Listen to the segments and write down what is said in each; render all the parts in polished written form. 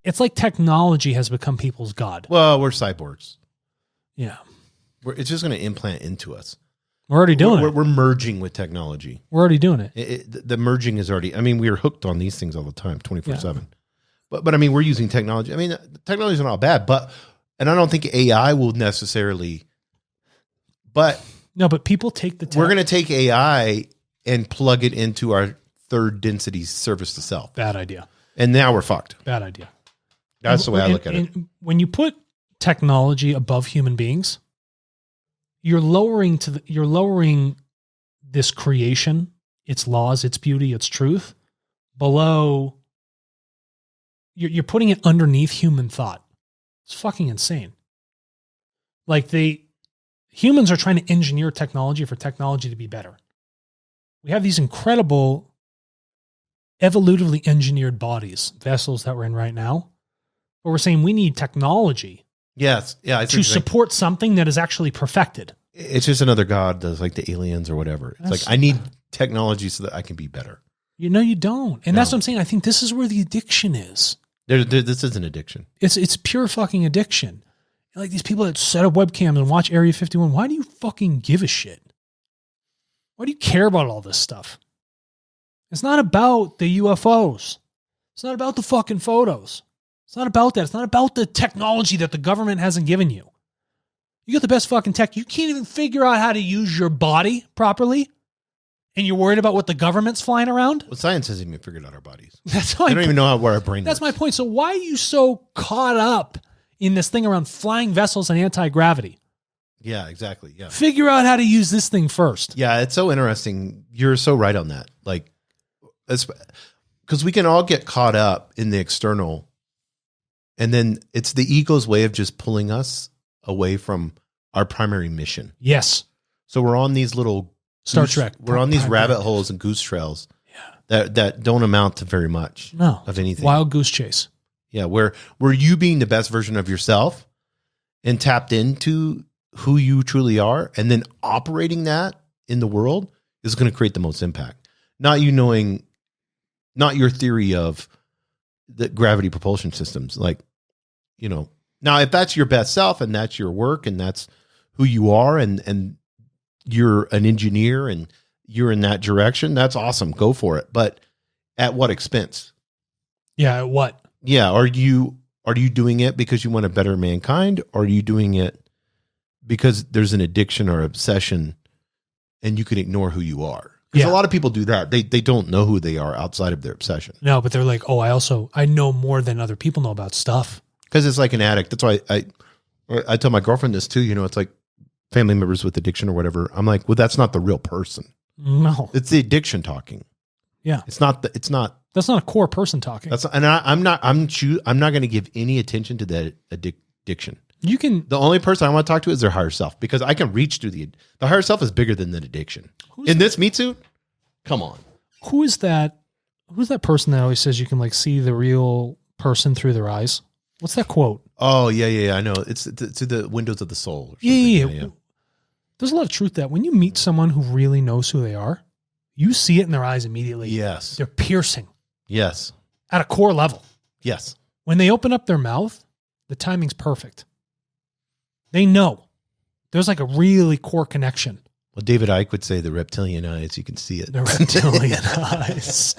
It's like technology has become people's god. Well, we're cyborgs. Yeah. It's just going to implant into us. We're already doing it. We're merging with technology. We're already doing it. The merging is already, I mean, we are hooked on these things all the time, 24/7. But I mean, we're using technology. I mean, technology is not bad, and I don't think AI will necessarily, but. No, but people take the we're going to take AI and plug it into our third density service to self. Bad idea. And now we're fucked. Bad idea. That's the way I look at it. When you put technology above human beings, you're lowering this creation, its laws, its beauty, its truth, below. You're putting it underneath human thought. It's fucking insane. Like humans are trying to engineer technology for technology to be better. We have these incredible, evolutively engineered bodies, vessels that we're in right now. But we're saying we need technology to support something that is actually perfected. It's just another god that's like the aliens or whatever. It's like, I need technology so that I can be better. You know, you don't. And that's what I'm saying. I think this is where the addiction is. This is an addiction. It's pure fucking addiction. Like these people that set up webcams and watch Area 51. Why do you fucking give a shit? Why do you care about all this stuff? It's not about the UFOs. It's not about the fucking photos. It's not about that. It's not about the technology that the government hasn't given you. You got the best fucking tech. You can't even figure out how to use your body properly. And you're worried about what the government's flying around? Well, science hasn't even figured out our bodies. That's I don't even know where our brain That's works. my point. So why are you so caught up in this thing around flying vessels and anti-gravity? Yeah, exactly. Yeah. Figure out how to use this thing first. Yeah, it's so interesting. You're so right on that. Like, because we can all get caught up in the external, and then it's the ego's way of just pulling us away from our primary mission. Yes. So we're on these little Star Trek. We're on these rabbit holes and goose trails. That don't amount to very much. No. Of anything. Wild goose chase. Yeah, where you being the best version of yourself and tapped into who you truly are, and then operating that in the world is going to create the most impact. Not you knowing, not your theory of the gravity propulsion systems. Like, you know, now if that's your best self and that's your work and that's who you are and you're an engineer and you're in that direction, that's awesome. Go for it. But at what expense? Yeah, at what? Yeah. Are you doing it because you want to better mankind? Or are you doing it because there's an addiction or obsession and you can ignore who you are? Because a lot of people do that. They don't know who they are outside of their obsession. No, but they're like, oh, I know more than other people know about stuff. Because it's like an addict. That's why I tell my girlfriend this too. You know, it's like family members with addiction or whatever. I'm like, well, that's not the real person. No, it's the addiction talking. Yeah, it's not. That's not a core person talking. I'm not going to give any attention to that addiction. You can. The only person I want to talk to is their higher self, because I can reach through the higher self is bigger than the addiction. In this meat suit, come on. Who is that? Who's that person that always says you can like see the real person through their eyes? What's that quote? Oh yeah. I know. It's to the windows of the soul. Or yeah. There's a lot of truth that when you meet someone who really knows who they are, you see it in their eyes immediately. Yes. They're piercing. Yes. At a core level. Yes. When they open up their mouth, the timing's perfect. They know. There's like a really core connection. Well, David Icke would say the reptilian eyes, you can see it. The reptilian eyes.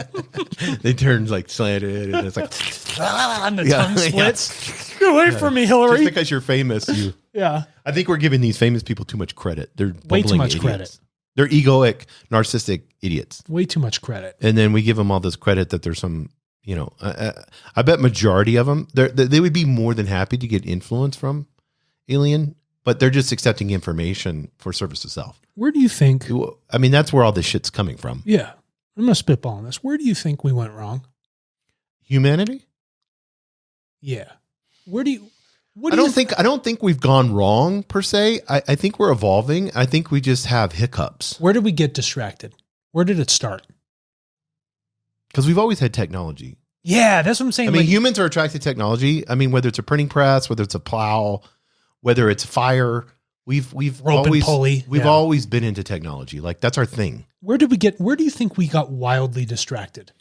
They turn like slanted and it's like, and the tongue splits. Get away from me, Hillary. Just because you're famous, Yeah. I think we're giving these famous people too much credit. They're way too much idiots. Credit. They're egoic, narcissistic idiots. Way too much credit. And then we give them all this credit that there's some, you know, I bet majority of them, they would be more than happy to get influence from alien, but they're just accepting information for service to self. Where do you think? I mean, that's where all this shit's coming from. Yeah. I'm going to spitball on this. Where do you think we went wrong? Humanity? Yeah. I don't think we've gone wrong per se. I think we're evolving. I think we just have hiccups. Where did we get distracted? Where did it start? Because we've always had technology. Yeah, that's what I'm saying. I mean, humans are attracted to technology. I mean, whether it's a printing press, whether it's a plow, whether it's fire, we've always been into technology. Like that's our thing. Where do you think we got wildly distracted?